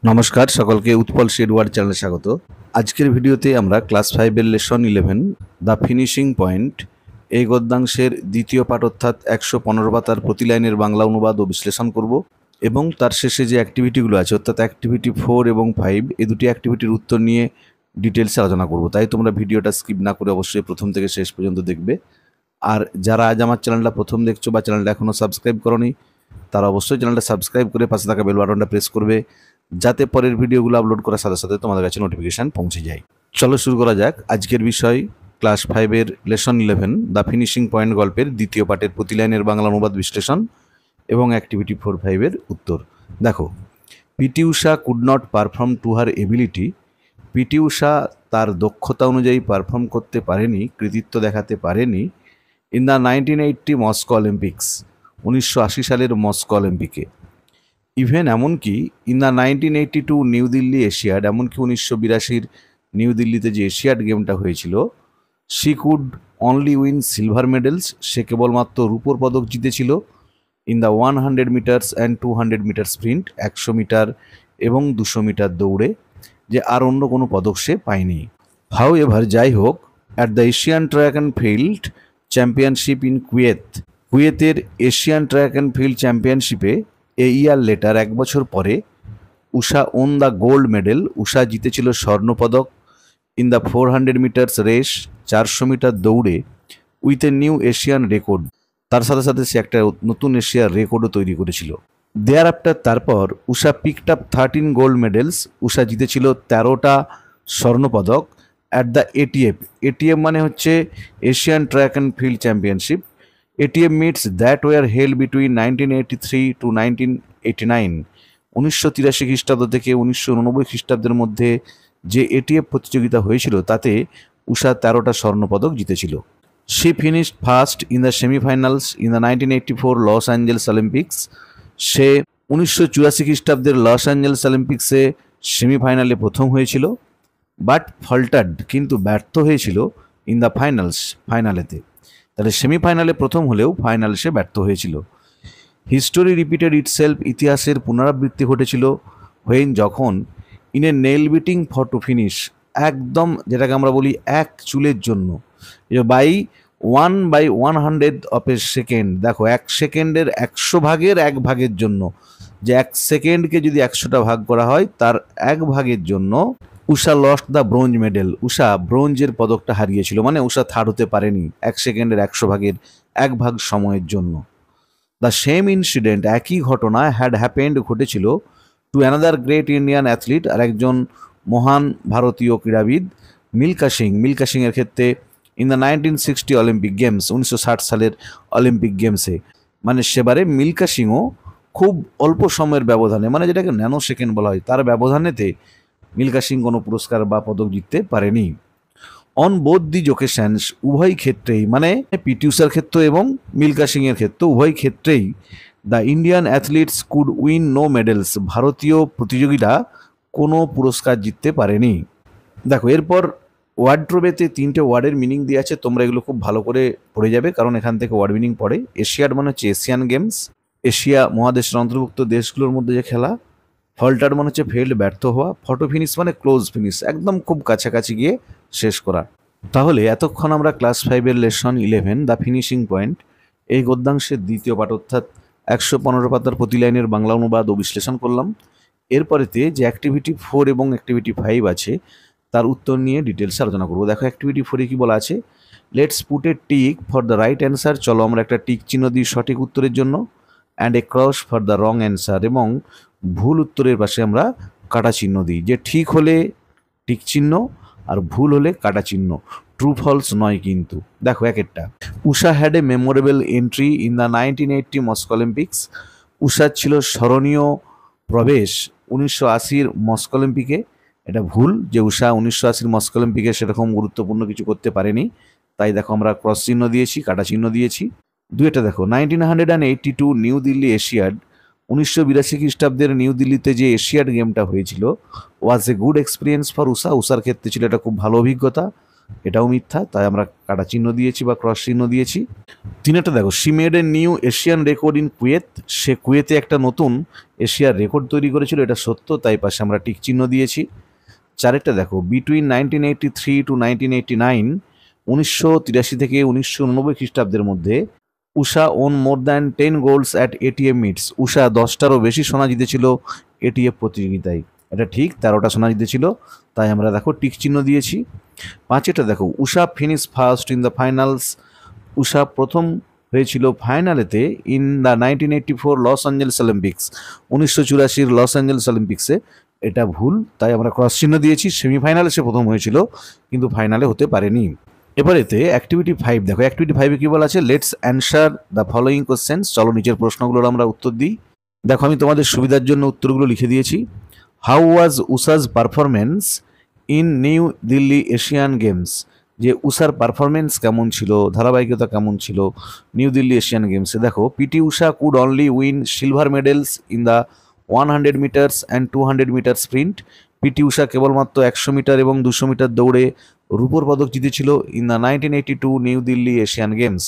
নমস্কার সকলকে উৎপল এডওয়ার্ড চ্যানেলে স্বাগত। আজকের ভিডিওতে আমরা ক্লাস 5 এর লেসন 11 দ্য ফিনিশিং পয়েন্ট এই গদ্যাংশের দ্বিতীয় পাঠ অর্থাৎ 115 পাতার প্রতি লাইনের বাংলা অনুবাদ ও বিশ্লেষণ করব এবং তার শেষে যে অ্যাক্টিভিটিগুলো আছে অর্থাৎ অ্যাক্টিভিটি 4 এবং 5 এই দুটি অ্যাক্টিভিটির উত্তর নিয়ে ডিটেলসে আলোচনা করব। তাই তোমরা ভিডিওটা স্কিপ না করে অবশ্যই প্রথম থেকে শেষ পর্যন্ত দেখবে। আর যারা আজ আমার চ্যানেলটা প্রথম দেখছো বা চ্যানেলটা এখনও সাবস্ক্রাইব করোনি তারা অবশ্যই চ্যানেলটা সাবস্ক্রাইব করে পাশে থাকা বেল বাটনটা প্রেস করবে যাতে পরের ভিডিওগুলো আপলোড করার সাথে সাথে তোমাদের কাছে নোটিফিকেশান পৌঁছে যায়। চলো শুরু করা যাক। আজকের বিষয় ক্লাস 5 এর লেসন 11 দ্য ফিনিশিং পয়েন্ট গল্পের দ্বিতীয় পাঠের প্রতি লাইনের বাংলা অনুবাদ বিশ্লেষণ এবং অ্যাক্টিভিটি 4-5 এর উত্তর। দেখো, PT Usha could not perform to her ability. PT Usha তার দক্ষতা অনুযায়ী পারফর্ম করতে পারেনি, কৃতিত্ব দেখাতে পারেনি ইন দ্য 1980 মস্কো অলিম্পিক্স, 1980 সালের মস্কো অলিম্পিকে। ইভেন এমনকি in the 1982 New Delhi Asiad, এমনকি 1982 নিউ দিল্লিতে যে এশিয়াড গেমটা হয়েছিল, she could only win silver medals, সে কেবলমাত্র রূপোর পদক জিতেছিল in the 100 metres and 200 metre sprint, 100 metre এবং 200 মিটার দৌড়ে, যে আর অন্য কোনো পদক সে পায়নি। হাউ এভার, যাই হোক, at the Asian track and field championship in কুয়েতের এশিয়ান ট্র্যাক অ্যান্ড ফিল্ড চ্যাম্পিয়নশিপে এ ইয়ার লেটার, এক বছর পরে, Usha won the gold medal, Usha জিতেছিল স্বর্ণপদক in the 400 metres race, 400 metre দৌড়ে, with a new Asian record, তার সাথে সাথে সে একটা নতুন এশিয়ার রেকর্ডও তৈরি করেছিল। দেয়ার আফটার, তারপর Usha picked up 13 gold medals, Usha জিতেছিল 13টা স্বর্ণপদক অ্যাট দ্য এটিএম মানে হচ্ছে Asian track and field championship. ATM meets that were held between 1983 to 1989, 1983 খ্রিস্টাব্দ থেকে 1989 খ্রিস্টাব্দের মধ্যে যে এটিএফ প্রতিযোগিতা হয়েছিল তাতে ঊষা 13টা স্বর্ণপদক জিতেছিল। She finished first in the semifinals in the 1984 Los Angeles Olympics, সে 1984 খ্রিস্টাব্দের লস অ্যাঞ্জেলস অলিম্পিক্সে সেমিফাইনালে প্রথম হয়েছিল। বাট ফল্টার্ড, কিন্তু ব্যর্থ হয়েছিল ইন দ্য ফাইনালেতে। তাহলে সেমিফাইনালে প্রথম হলেও ফাইনালে সে ব্যর্থ হয়েছিল। হিস্টোরি রিপিটেড ইটসেলফ, ইতিহাসের পুনরাবৃত্তি ঘটেছিল হোয়েন, যখন, in a nail beating for to finish, একদম যেটাকে আমরা বলি এক চুলের জন্য, বাই 1/100 অফ এ সেকেন্ড। দেখো, 1 সেকেন্ডের 100 ভাগের 1 ভাগের জন্য, যে 1 সেকেন্ডকে যদি 100টা ভাগ করা হয় তার 1 ভাগের জন্য Usha lost the bronze medal, Usha ব্রোঞ্জের পদকটা হারিয়েছিল, মানে ঊষা থার্ড হতে পারেনি 1 সেকেন্ডের 100 ভাগের 1 ভাগ সময়ের জন্য। দ্য সেম ইনসিডেন্ট, একই ঘটনা, হ্যাড হ্যাপেন্ড, ঘটেছিল, to another great Indian athlete, আর একজন মহান ভারতীয় ক্রীড়াবিদ, মিল্খা সিংয়ের ক্ষেত্রে ইন দ্য 1960 অলিম্পিক গেমস, 1960 সালের অলিম্পিক গেমসে। মানে সেবারে মিল্খা সিংও খুব অল্প সময়ের ব্যবধানে, মানে যেটাকে ন্যানো সেকেন্ড বলা হয়, তার ব্যবধানেতে মিল্খা সিং কোনো পুরস্কার বা পদক জিততে পারেনি। অন বোথ দিজ ওকেশনস, উভয় ক্ষেত্রেই, মানে পিটি ঊষার ক্ষেত্র এবং মিল্খা সিংয়ের ক্ষেত্র, উভয় ক্ষেত্রেই the Indian athletes could win no medals, ভারতীয় প্রতিযোগীরা কোনো পুরস্কার জিততে পারেনি। দেখো, এরপর ওয়ার্ড্রোবেতে 3টে ওয়ার্ডের মিনিং দিয়ে আছে, তোমরা এগুলো খুব ভালো করে পড়ে যাবে কারণ এখান থেকে ওয়ার্ড মিনিং পড়ে। এশিয়াড মানে হচ্ছে এশিয়ান গেমস, এশিয়া মহাদেশের অন্তর্ভুক্ত দেশগুলোর মধ্যে যে খেলা। ফল্টার মানে হচ্ছে ফেল্ড, ব্যর্থ হওয়া। ফটো ফিনিশ মানে ক্লোজ ফিনিশ, একদম খুব কাছাকাছি গিয়ে শেষ করা। তাহলে এতক্ষণ আমরা ক্লাস 5 এর লেসন 11 দ্য ফিনিশিং পয়েন্ট এই গদ্যাংশের দ্বিতীয় পাঠ অর্থাৎ 115 পাতার প্রতি লাইনের বাংলা অনুবাদ ও বিশ্লেষণ করলাম। এরপরেতে যে অ্যাক্টিভিটি 4 এবং অ্যাক্টিভিটি 5 আছে তার উত্তর নিয়ে ডিটেলসে আলোচনা করবো। দেখো, অ্যাক্টিভিটি 4-এ কি বলা আছে, let's put a tick for the right answer, চলো আমরা একটা টিক চিহ্ন দিই সঠিক উত্তরের জন্য, and a cross for the wrong answer, এবং ভুল উত্তরের পাশে আমরা কাটা চিহ্ন দিই। যে ঠিক হলে টিক চিহ্ন আর ভুল হলে কাটা চিহ্ন, ট্রু ফলস নয় কিন্তু। দেখো, একটা, Usha had a memorable entry in the 1980 Moscow Olympics, ঊষার ছিল স্মরণীয় প্রবেশ 1980 মস্কো অলিম্পিকে। এটা ভুল, যে ঊষা 1980 মস্কো অলিম্পিকে সেরকম গুরুত্বপূর্ণ কিছু করতে পারেনি, তাই দেখো আমরা ক্রস চিহ্ন দিয়েছি, কাটা চিহ্ন দিয়েছি। দুইটা দেখো, 1982 নিউ দিল্লি এশিয়াড, 1982 খ্রিস্টাব্দের নিউ দিল্লিতে যে এশিয়াড গেমটা হয়েছিল, was a good experience for Usha, ঊষার ক্ষেত্রে ছিল এটা খুব ভালো অভিজ্ঞতা। এটাও মিথ্যা, তাই আমরা কাটা চিহ্ন দিয়েছি বা ক্রস চিহ্ন দিয়েছি। 3 দেখো, she made a new Asian record in Kuwait, সে কুয়েতে একটা নতুন এশিয়ার রেকর্ড তৈরি করেছিল, এটা সত্য, তাই পাশে আমরা টিক চিহ্ন দিয়েছি। 4 দেখো, বিটুইন 1983 টু 1989, 1983 থেকে 1989 খ্রিস্টাব্দের মধ্যে Usha won more than 10 golds at ATM meets, Usha 10টারও বেশি সোনা জিতেছিল এটিএফ প্রতিযোগিতায়, এটা ঠিক, 13টা সোনা জিতেছিল, তাই আমরা দেখো টিক চিহ্ন দিয়েছি। 5 দেখো, Usha finish first in the finals, Usha প্রথম হয়েছিল ফাইনালেতে in the 1984 Los Angeles Olympics, 1984 Los অ্যাঞ্জেলেস অলিম্পিক্সে, এটা ভুল, তাই আমরা ক্রস চিহ্ন দিয়েছি। সেমিফাইনালে সে প্রথম হয়েছিল কিন্তু ফাইনালে হতে পারেনি। এবারেতে অ্যাক্টিভিটি 5 দেখো, অ্যাক্টিভিটি 5-এ কি বলা আছে, let's answer the following questions, চলো নিচের প্রশ্নগুলোর আমরা উত্তর দিই। দেখো, আমি তোমাদের সুবিধার জন্য উত্তরগুলো লিখে দিয়েছি। How was Usha's performance in New Delhi Asian games, যে উষার পারফরমেন্স কেমন ছিল, ধারাবাহিকতা কেমন ছিল নিউ দিল্লি এশিয়ান গেমসে। দেখো, PT Usha could only win silver medals in the 100 metres and 200 metre sprint, PT Usha কেবলমাত্র 100 মিটার এবং 200 মিটার দৌড়ে রূপোর পদক জিতেছিল in the 1982 New Delhi Asian games,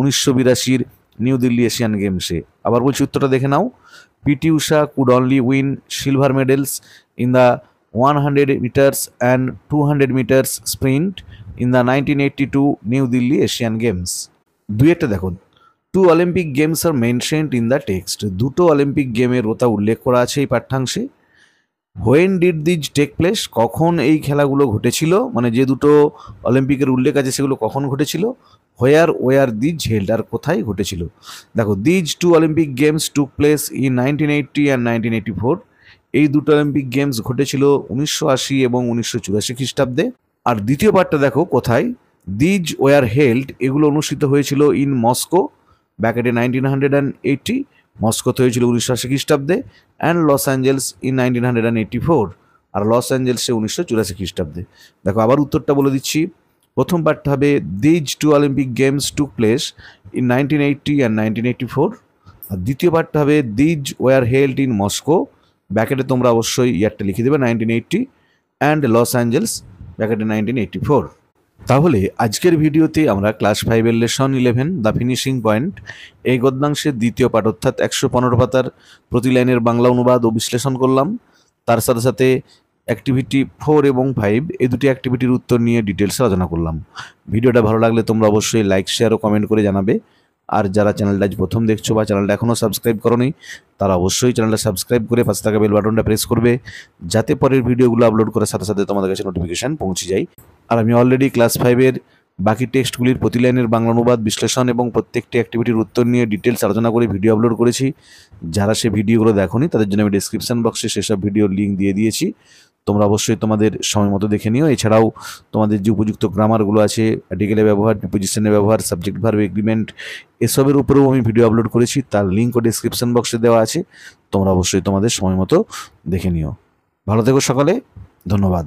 1982 New Delhi Asian গেমসে। আবার বলছি, উত্তরটা দেখে নাও, PT Usha could only win silver medals in the 100 metres and 200 metres sprint in the 1982 New Delhi Asian games. 2 দেখো, 2 Olympic games are mentioned in the text, 2টো অলিম্পিক গেমের কথা উল্লেখ করা আছে এই পাঠ্যাংশে। When did these take place, কখন এই খেলাগুলো ঘটেছিল, মানে যে 2টো অলিম্পিকের উল্লেখ আছে সেগুলো কখন ঘটেছিল। হোয়ার ওয়ার দিজ হেল্ড, আর কোথায় ঘটেছিল। দেখো, these 2 Olympic games took place in 1980 and 1984, এই 2টো অলিম্পিক গেমস ঘটেছিল 1980 এবং 1984 খ্রিস্টাব্দে। আর দ্বিতীয় পার্টটা দেখো কোথায়, দিজ ওয়ার হেল্ড, এগুলো অনুষ্ঠিত হয়েছিল ইন মস্কো ব্যাকেটে 1980, মস্কোতে হয়েছিল 1980 খ্রিস্টাব্দে, অ্যান্ড লস অ্যাঞ্জেলস ইন 1984, আর লস অ্যাঞ্জেলসে 1984 খ্রিস্টাব্দে। দেখো, আবার উত্তরটা বলে দিচ্ছি। প্রথম পার্টটা হবে these 2 Olympic games took place in 1980 and 1984, আর দ্বিতীয় পার্টটা হবে these were held in Moscow, ব্যাকেটে তোমরা অবশ্যই ইয়ারটা লিখে দেবে 1980, অ্যান্ড লস অ্যাঞ্জেলস ব্যাকেটে 1984। তাহলে আজকের ভিডিওতে আমরা ক্লাস 5-এর লেসন 11 দ্য ফিনিশিং পয়েন্ট, এই গদ্যাংশের দ্বিতীয় পাঠ অর্থাৎ 115 পাতার প্রতি লাইনের বাংলা অনুবাদ ও বিশ্লেষণ করলাম। তার সাথে সাথে অ্যাক্টিভিটি 4 এবং 5, এই দুটি অ্যাক্টিভিটির উত্তর নিয়ে ডিটেলসে আলোচনা করলাম। ভিডিওটা ভালো লাগলে তোমরা অবশ্যই লাইক, শেয়ার ও কমেন্ট করে জানাবে। আর যারা চ্যানেলটা আজ প্রথম দেখছো বা চ্যানেলটা এখনও সাবস্ক্রাইব করোনি, তারা অবশ্যই চ্যানেলটা সাবস্ক্রাইব করে পাশে থাকা বেল বাটনটা প্রেস করবে, যাতে পরের ভিডিওগুলো আপলোড করার সাথে সাথে তোমাদের কাছে নোটিফিকেশান পৌঁছে যায়। আর আমি অলরেডি ক্লাস 5-এর বাকি টেক্সটগুলির প্রতি লাইনের বাংলা অনুবাদ, বিশ্লেষণ এবং প্রত্যেকটি অ্যাক্টিভিটির উত্তর নিয়ে ডিটেলস আলোচনা করে ভিডিও আপলোড করেছি। যারা সে ভিডিওগুলো দেখোনি তাদের জন্য আমি ডেসক্রিপশন বক্সে সেসব ভিডিওর লিঙ্ক দিয়ে দিয়েছি, তোমরা অবশ্যই তোমাদের সময় মতো দেখে নিও। এছাড়াও তোমাদের যে উপযুক্ত গ্রামারগুলো আছে, আর্টিকেলের ব্যবহার, প্রিপোজিশনের ব্যবহার, সাবজেক্ট ভার্ব, এগ্রিমেন্ট, এসবের উপরেও আমি ভিডিও আপলোড করেছি, তার লিঙ্কও ডেসক্রিপশন বক্সে দেওয়া আছে, তোমরা অবশ্যই তোমাদের সময় মতো দেখে নিও। ভালো থেকো সকালে, ধন্যবাদ।